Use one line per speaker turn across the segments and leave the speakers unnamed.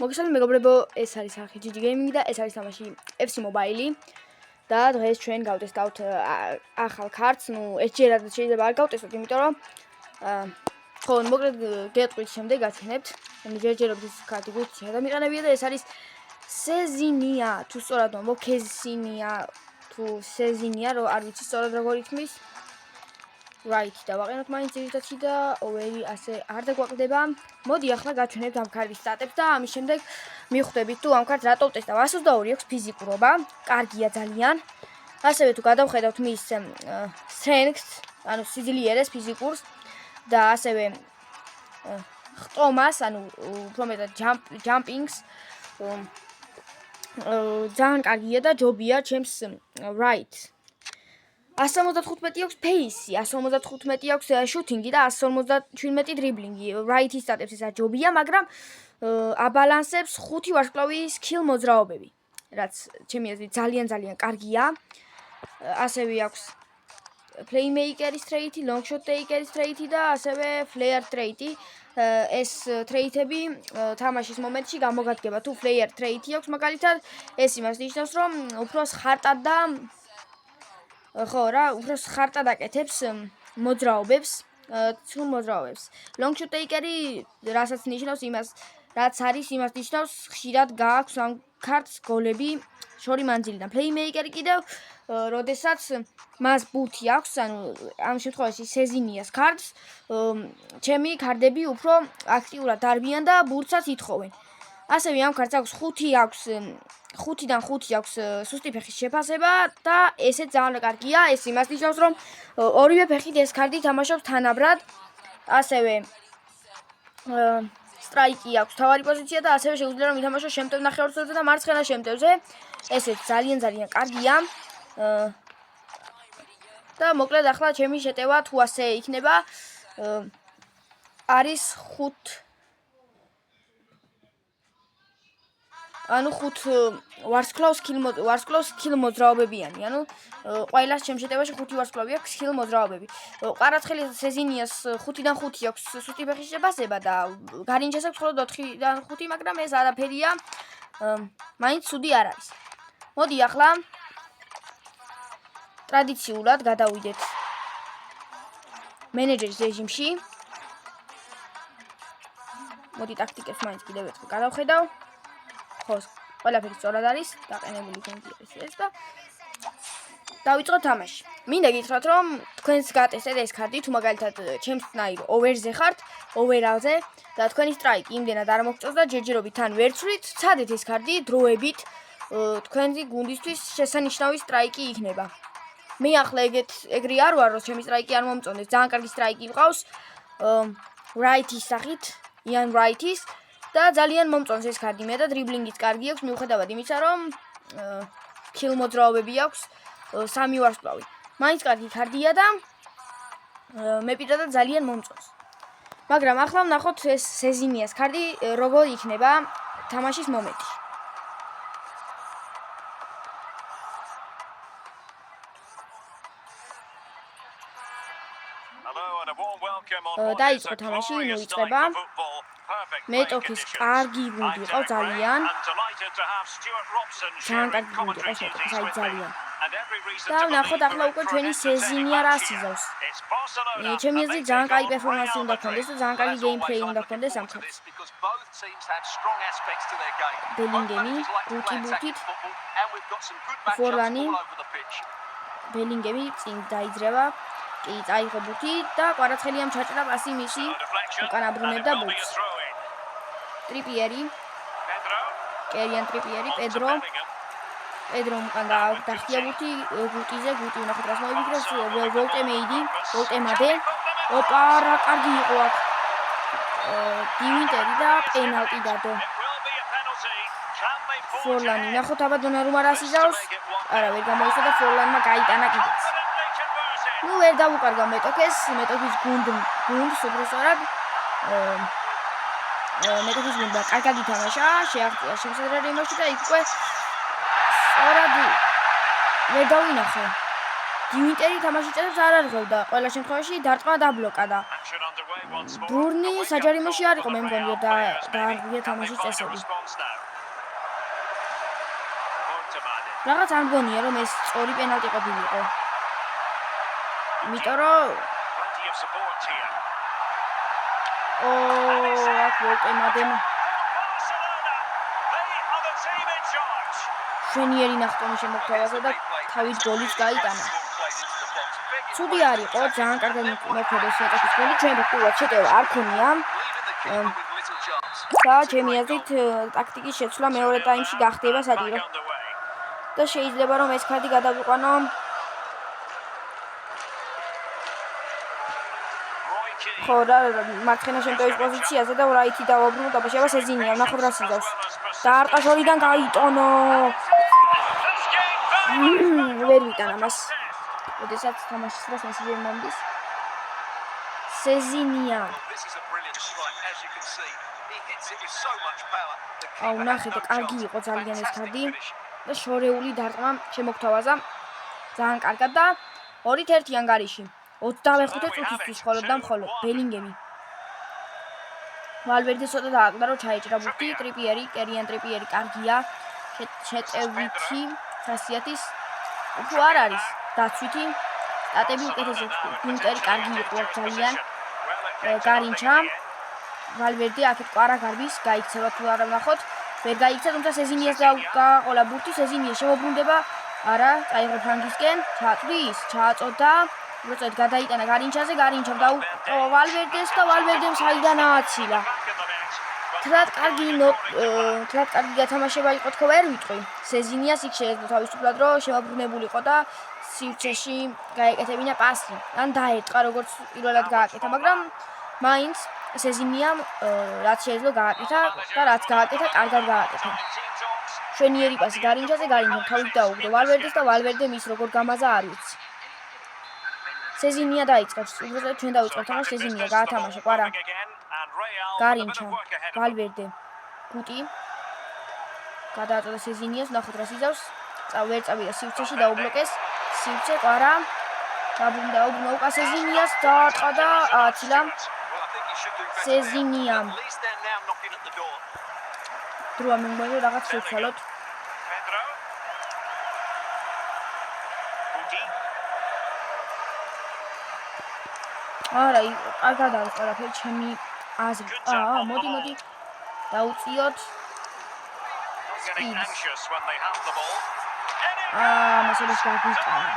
მოგესალმებით მეგობრებო, ეს არის არხი GG Gaming და ეს არის თამაში FC Mobile და დღეს ჩვენ გავტესტავთ ახალ კარტს. ერთჯერადაც შეიძლება არ გავტესტოთ, იმიტომ რომ ხო, მოკლედ გეტყვით შემდეგ გაჩვენებთ. ჯერჯერობით ეს კარტი გვერდში გადამიყენებია და ეს არის Sezinnia, თუ სწორად მომბო, Kezinia თუ Sezinnia, რო არ ვიცი სწორად როგორ ითქმის. Right, და ვაყენოთ მაინც ერთად და overi ასე არ დაგვაკლდება. მოდი ახლა გაჩვენებთ ამ კარტის სტატებს და ამის შემდეგ მივხვდებით თუ ამ კარტს რატო ვტესტავ. 122 აქვს ფიზიკურობა, კარგია ძალიან. ასევე თუ გადავხედავთ მის strength, ანუ სიძლიერეს ფიზიკურს და ასევე ხტომას, ანუ უფრო მეტად jumpings ძალიან კარგია და ჯობია ჩემს right. 175 აქვს pace, 175 აქვს shooting და 157 dribbling. Right-ის სტატებს ეს აჯობია, მაგრამ აბალანსებს 5 ვარსკვლავი skill მოძრაობები, რაც ჩემი აზრით ძალიან კარგია. ასევე აქვს playmaker-ის trait, long shot taker-ის trait და ასევე flare trait. ეს trait-ები თამაშის მომენტში გამოგადგება. თუ flare trait აქვს მაგალითად, ეს იმას ნიშნავს, რომ უფრო ხარტად და ხო რა, უფრო ხარტად აკეთებს მოძრაობებს, ცრუ მოძრაობებს. Long shot taker-ი რასაც ნიშნავს იმას, რაც არის იმას ნიშნავს, ხშირად გააქვს ამ კარტს გოლები შორი მანძილიდან. Playmaker-ი კიდევ, როდესაც მას ბუთი აქვს, ანუ ამ შემთხვევაში Sezinnias კარტს, ჩემი კარტები უფრო აქტიურად დარბიან და ბურთსაც ითხოვენ. ასევე ამ კარტს აქვს 5-დან 5 აქვს სუსტი ფეხის შეფასება და ესეც ძალიან კარგია. ეს იმას ნიშნავს, რომ ორივე ფეხით ეს კარტი თამაშობს თანაბრად. ასევე სტრაიკი აქვს თავარი პოზიცია და ასევე შეუძლია რომ ითამაშოს შემტევ ნახევარწოდზე და მარცხენა შემტევზე. ესეც ძალიან კარგია. და მოკლედ ახლა ჩემი შეტევა თუ ასე იქნება, არის 5 ვარსკვლავს skill მოძრაობებიანი, ანუ ყველა ჩემ შეტევაში 5 ვარსკვლავი აქვს skill მოძრაობები. ყვარაცხელი Sezinnias 5-დან 5 აქვს სუსტი ფეხის შეფასება და გარინჯას აქვს მხოლოდ 4-დან 5, მაგრამ ეს არაფერია, მაინც ცუდი არ არის. მოდი ახლა ტრადიციულად გადავიდეთ მენეჯერის რეჟიმში. მოდი ტაქტიკებს მაინც კიდევ ერთხელ გადავხედავ. ხო, ყველაფერი სწორად არის, დაყენებული ეს და დავიწყოთ თამაში. მინდა გითხრათ, რომ თქვენს გატესტეთ ეს კარტი, თუ მაგალითად ჩემსნაირ overზე ხართ, overაზე და თქვენი strike იმდენად არ მოგწონს და ჯერჯერობით თან ვერ ცვლით, ცადეთ ეს კარტი დროებით, თქვენი გუნდისთვის შესანიშნავი strike იქნება. მე ახლა ეგრე არ ვარ, რომ ჩემი strike არ მომწონდეს, ძალიან კარგი strike მყავს, right-ის სახით, Ian Wright-ის და ძალიან მომწონს ეს კარტი. მე და დრიბლინგიც კარგი აქვს, მიუხედავად იმისა, რომ skill მოძრაობები აქვს 3 ვარსკვლავი. მაინც კარგი კარტია და მე პირადად ძალიან მომწონს. მაგრამ ახლა ვნახოთ ეს Sezinnias კარტი როგორ იქნება თამაშის მომენტში. დაიწყო თამაში, მოიწყება. მეტოქის კარგი გუნდი იყო ძალიან კარგი გუნდი იყო ძალიან. და ვნახოთ ახლა უკვე ჩვენი Sezinnia რა სიზავს. ჩემი აზრით ძალიან კარგი პერფორმანსი უნდა ქონდეს და ძალიან კარგი გეიმპლეი უნდა ქონდეს ამ კარტს. Bellingham ბუთით Forlani Bellingham წინ დაიძრება. კი, წაიღო ბუთი და ყვარაცხელიამ ჩაჭრა პასი მისი, უკან აბრუნებდა ბუთს. ტრიპიერი, კერიან ტრიპიერი, პედრომ უკან დახტია ბუთი, გუტი ვნახოთ რას მოიფიქრებს, ვოლტემეიდე, ოპა, რა კარგი იყო აქ. დივინტერი და პენალტი დადო. Forlani, ნახოთ აბა დონარუმა რას იზავს. არა, ვერ გამოიწვა და Forlani-მა გაიტანა კიდეც. ვერ დავუკარგავ მეტოქის გუნდს უფრო სწორად. მეტოქის გუნდა კარგად ითამაშა, შეაღწია შემსადრელი იმაში და იქ უკვე სწორად ვერ დავინახე. დივინტერი თამაში წერებს არ არღევდა, ყველა შემთხვევაში დარტყმა დაბლოკა და ბურნი საჯარიმოში არ იყო, მე მგონი და დაარღვია თამაშის წესები. რაღაც არ მგონია რომ ეს სწორი პენალტი ყოფილიყო. იმიტომ რომ აქ ვოკემადემ შვენიერი ნახტომი შემოგთავაზა და თავით გოლიც გაიტანა. ცუდი არ იყო, ძალიან კარგად მოქმედებს ეტაპის გოლი, ჩვენ ფაქტობრივად შეტევა არ ქონია. და ჩემი აზრით ტაქტიკის შეცვლა მეორე ტაიმში გახდება საჭირო. და შეიძლება რომ ეს ქარდი გადავიყვანო ხო რა მარცხენა შემტევის პოზიციაზე და რაითი დავაბრუნო დაბაშება სეზინია ნახოთ რა სიზავს. დაარტყა შორიდან გაიტონო. ვერ ვიტანა მას. როდესაც თამაშის დროს მესიჯი მომდის. სეზინია. აუ ნახეთ, კარგი იყო ძალიან ეს ქარდი და შორეული დარტყმა შემოგთავაზა. ძალიან კარგად და 2-1 ანგარიში. 25 წუთისთვის მხოლოდ და მხოლოდ ბელინგემი. ვალვერდე ცოტა დააკდა რომ ჩაეჭრა ბურთი, ტრიპიერი, კერიან ტრიპიერი კარგია. შეტევითი ხასიათის უფრო არ არის. დაცვითი სტატები უკეთესია. გუნტერი კარგი იყო ძალიან. გარინჩა ვალვერდე აქეთ კვარა გარბის გაიქცევა თუ არა ვნახოთ. ვერ გაიქცა, თუმცა სეზინიას გააყოლა ბურთი, სეზინია შემოbrunდება. არა, წაიღო ფრანგისკენ, ჩაწვის, ჩააწოდა. უწოდ გადაიტანა გარინჩაზე, გარინჩამ დაუყო ვალვერდეს და ვალვერდემ საიდან ააცილა. თლად კარგი გათამაშება იყო თქო ვერ ვიტყვი. სეზინიას იქ შეეძლო თავისუფლად რომ შემოbrunებულიყო და სივრცეში გაეკეთებინა პასი. ან დაეტყა როგორც პირველად გააკეთა, მაგრამ მაინც სეზინიამ რაც შეეძლო გააკეთა და რაც გააკეთა, კარგად გააკეთა. შვენიერი პასი გარინჩაზე, გარინჩამ თავით დაუგდო ვალვერდეს და ვალვერდემ ის როგორ გამაზა არ ვიცი. სეზინია დაიწყებს. უბრალოდ ჩვენ დავიწყებთ თამაშს, სეზინია გაათამაშა კვარა. გარინჩა, ვალვერდე, გუტი. გადააწოდა სეზინიას, ნახოთ რა სიზავს. ვერ წავიდა სივრცეში, დაუბლოკეს. სივრცე კვარა. დაუბრუნდა უკან სეზინიას, დაარტყა და ააცილა. სეზინიამ. დროა მე მგონი რაღაც შევცვალოთ. არა, კარგად არის ყველაფერი ჩემი აზრით. მოდი. დაუწიოთ. მასობაში გაგვიტანა.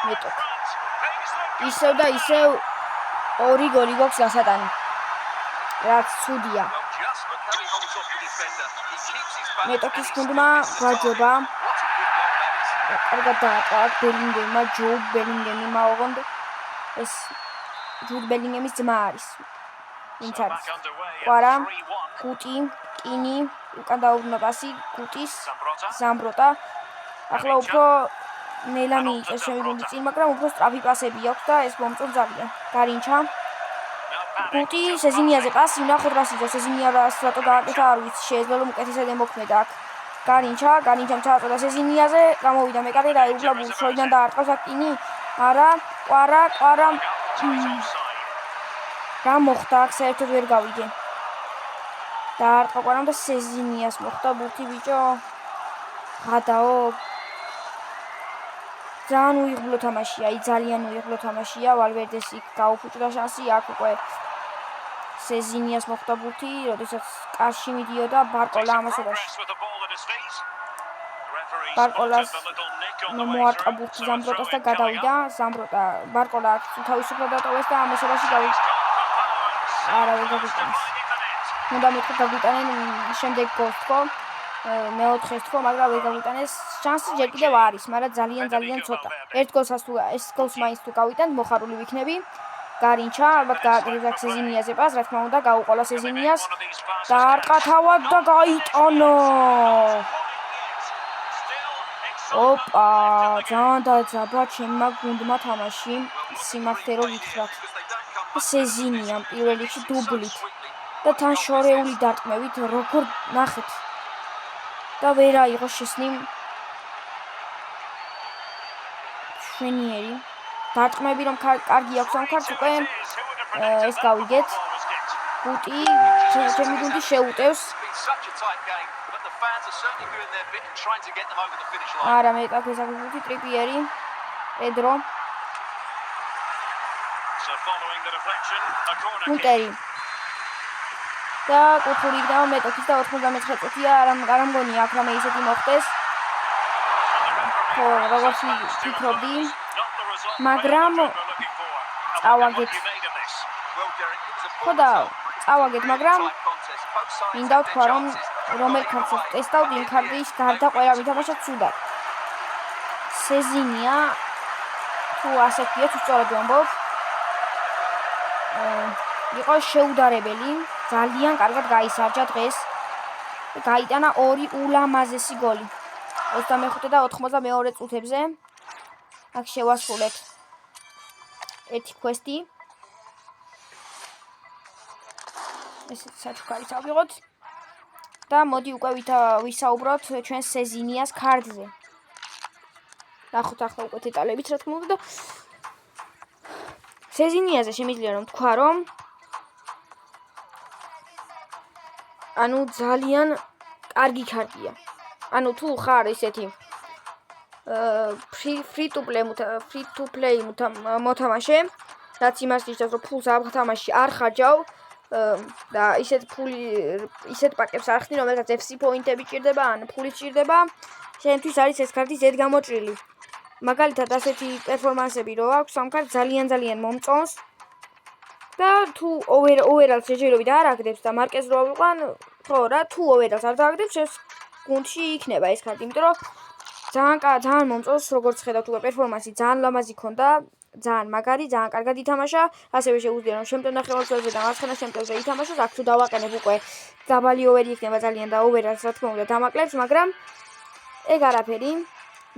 მეტოქ. ისევ და ისევ 2 გოლი გვაქვს გასატანი. რაც ცუდია. მეტოქის გუნდმა გაჯობა. კარგად დააყვა ბელინგემმა, ჯო ბელინგემმა ოღონდ ეს ჯუდ ბელინგემის ძმა არის. ვინც არის? კვარა, გუტი, კინი, უკან დაუბრუნა პასი, გუტის, ზამბროტა. ახლა უფრო ნელა მიიწევს ჩემი გუნდის წინ, მაგრამ უფრო სწრაფი პასები აქვს და ეს მომწონს ძალიან. გარინჩა. გუტი სეზინიაზე პასი, ნახოთ რა სიზავს. სეზინია რატო გააკეთა არ ვიცი, შეეძლო რომ უკეთესად ემოქმედა აქ. გარინჩამ ჩააწოდა სეზინიაზე, გამოვიდა მეკარე და აიუბლა ბურთს, შორიდან დაარტყავს აქ კინი. არა, კვარა. რა მოხდა აქ საერთოდ ვერ გავიგე. დაარტყა კვარამ და სეზინიას მოხდა ბურთი ბიჭო. ღადაო. ძალიან უიღბლო თამაშია, ძალიან უიღბლო თამაშია. ვალვერდეს იქ გაუფუჭდა შანსი, აქ უკვე სეზინიას მოხდა ბურთი, როდესაც კარში მიდიოდა ბარკოლა ამასობაში. ბარკოლას მოარტყა ბურთი ზამბროტას და გადავიდა. ზამბროტა ბარკოლა თავისუფლად დატოვეს და ამასობაში გავიდა. არა, ვერ გაგვიტანეს. უნდა მეთქო გაგვიტანენ შემდეგ გოლს თქო. მეოთხეს თქო, მაგრამ ვერ გაგვიტანეს. შანსი ჯერ კიდევ არის, მაგრამ ძალიან ცოტა. ერთ გოლს მაინც თუ გავიტანთ, მოხარული ვიქნები. გარინჩა, ალბათ გააკეთა სეზინიაზე პას, რა თქმა უნდა, გაუყოლა სეზინიას. დაარტყა თავად და გაიტანო. ოპა, ძალიან დაძაბა ჩემმა გუნდმა თამაში. სიმართლე რომ გითხრათ. სეზინიამ პირველ რიგში დუბლით და თან შორეული დარტყმებით როგორ ნახეთ. და ვერ აიღო შესნი. შვენიერი. დარტყმები რომ კარგი აქვს ამ ქართ უკვე ეს გავიგეთ. გუტი ჩემი გუნდი შეუტევს. არა მე აქ ესაგუდი ტრიპიერი, პედრო. გუტერი. და კუთური იქნება მეტოქის და 99 წუთია, არ მგონია აქ რამე ისეთი მოხდეს. ხო, როგორც ვფიქრობდი. მაგრამ წავაგეთ. ხო და წავაგეთ, მაგრამ მინდა ვთქვა, რომ რომელ ქართს ტესტავთ, იმ ქარდის გარდა ყველა ვითამაშოთ ცუდად. სეზინია თუ ასე ვქიათ, სწორად ვამბობ. იყო შეუდარებელი, ძალიან კარგად გაისარჯა დღეს. გაიტანა 2 ულამაზესი გოლი. 25 და 82 წუთებზე. აქ შევასრულეთ ერთი კვესტი. ესეც საჩუქარი ავიღოთ. და მოდი უკვე ვისაუბროთ ჩვენ სეზინიას ქარდზე. ნახოთ ახლა უკვე დეტალებით რა თქმა უნდა და სეზინიაზე შემიძლია რომ თქვა რომ ანუ ძალიან კარგი ქარდია. ანუ თუ ხარ ისეთი free to play მოთამაშე, რაც იმას ნიშნავს რომ ფულს ამ თამაში არ ხარჯავ და ისეთ პაკებს არ ხდი, რომელსაც FC პოინტები ჭირდება, ან ფული ჭირდება, შენთვის არის ეს ქარდი ზედ გამოჭრილი. მაგალითად ასეთი პერფორმანსები რო აქვს ამ ქარდს ძალიან მომწონს. და თუ overall-ს შეჯერობით არ აგდებს და მარკეს რო ავიყვან, ხო რა, თუ overall-ს არ დააგდებს, შენს გუნდში იქნება ეს ქარდი, იმიტომ რომ ძალიან მომწონს, როგორც ხედავთ უკვე პერფორმანსი ძალიან ლამაზი ქონდა, ძალიან მაგარი, ძალიან კარგად ითამაშა, ასევე შეუძლია რომ შემტევ ნახევარწოდზე და მარცხენა შემტევზე ითამაშოს, აქ თუ დავაყენებ უკვე დაბალი ოვერი იქნება ძალიან და overall-ს რა თქმა უნდა დამაკლებს, მაგრამ ეგ არაფერი,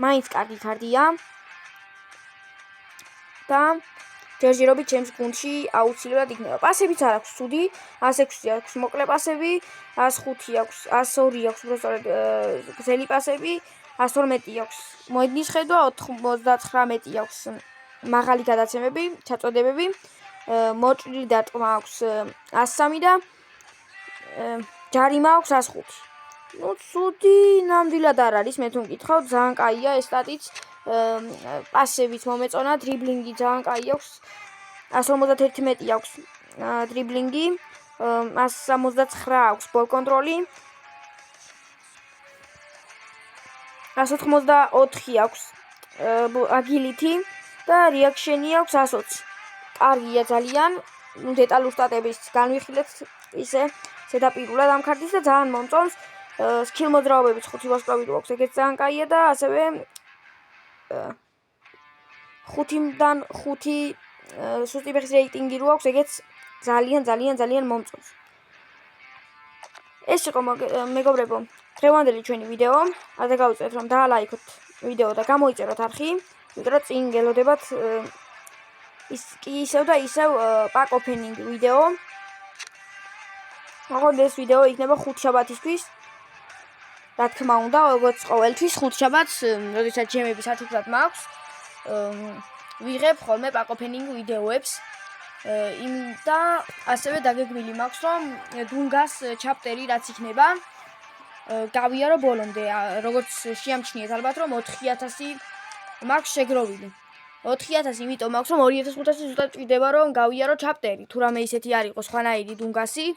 მაინც კარგი ქარდია და ჯერჯერობით ჩემს გუნდში აუცილებლად იქნება. პასებიც არ აქვს ცუდი, 106 აქვს მოკლე პასები, 105 აქვს, 102 აქვს უბრალოდ გზელი პასები, 112 აქვს მოედნის ხედვა, 99 აქვს მაღალი გადაცემები, ჩაწოდებები, მოჭრილი დარტყმა აქვს 103 და ჯარიმა აქვს 105. ну ცუდი ნამდვილად არ არის, მე თუ მკითხავთ, ძალიან კაია ეს სტატიც. პასებიც მომეწონა, დრიბლინგი ძალიან კაი აქვს. 151 აქვს დრიბლინგი, 169 აქვს ბოლ კონტროლი. 184 აქვს აგილითი და რეაქშენი აქვს 120. კარგია ძალიან. ну დეტალურ სტატებს განვიხილეთ ისე ზედაპირულად ამ ქარდის და ძალიან მომწონს. სკილ მოძრაობებიც 5 ვარსკვლავით აქვს, ეგეც ძალიან კაია და ასევე 5-დან 5 სუსტი ფეხის რეიტინგი რო აქვს, ეგეც ძალიან მომწონს. ეს იყო მეგობრებო, დღევანდელი ჩვენი ვიდეო. ასე გავიწევთ რომ დაალაიქოთ ვიდეო და გამოიწეროთ არხი, იმიტომ რომ წინ გელოდებათ ისევ და ისევ pack opening ვიდეო. მოკლედ ეს ვიდეო იქნება 5 შაბათისთვის. რა თქმა უნდა, როგორც ყოველთვის 5 შაბათს, როდესაც ჯემები საჩუქრად მაქვს, ვიღებ ხოლმე pack opening ვიდეოებს. და ასევე დაგეგმილი მაქვს, რომ დუნგას ჩაპტერი რაც იქნება, გავიარო ბოლომდე, როგორც შეამჩნიეთ ალბათ, რომ 4000 მაქვს შეგროვილი. 4000 იმიტომ მაქვს, რომ 2500 ზუსტად ჭირდება, რომ გავიარო ჩაპტერი. თუ რამე ისეთი არ იყოს ხვანაირი დუნგასი,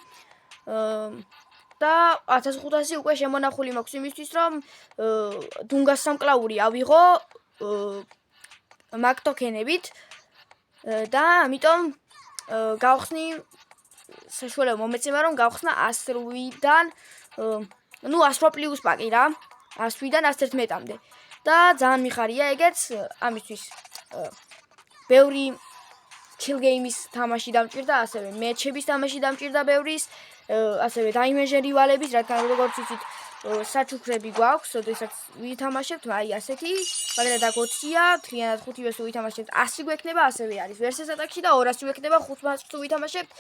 და 1500 უკვე შემონახული მაქვს იმისთვის, რომ დუნგას სამკლაური ავიღო მაგ ტოკენებით და ამიტომ გავხსნი საშუალება მომეცემა, რომ გავხსნა 108-დან 100 პლუს პაკი რა, 108-დან 111-მდე. და ძალიან მიხარია ეგეც, ამისთვის ბევრი kill game-ის თამაში დამჭირდა, ასევე მეჩების თამაში დამჭირდა ბევრის, ასევე დაიმეჟე რივალების, რადგან როგორც იცით, საჩუქრები გვაქვს, როდესაც ვითამაშებთ, აი ასეთი, მაგალითად აქ 20-ია, თლიანად 5-ვეს თუ ვითამაშებთ, 100 გვექნება, ასევე არის versus attack-ში და 200 გვექნება 5 მატჩს თუ ვითამაშებთ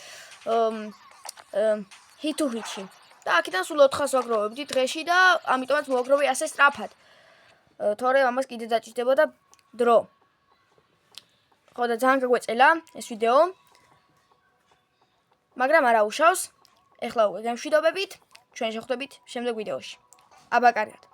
hit to hit-ში. და აქედან სულ 400 ვაგროვებდი დღეში და ამიტომაც მოვაგროვე ასე სწრაფად. თორემ ამას კიდე დაჭირდებოდა დრო. ხო და ძალიან გაგვეწელა ეს ვიდეო. მაგრამ არა უშავს. ეხლა უკვე გემშვიდობებით, ჩვენ შევხვდებით შემდეგ ვიდეოში. აბა კარგად.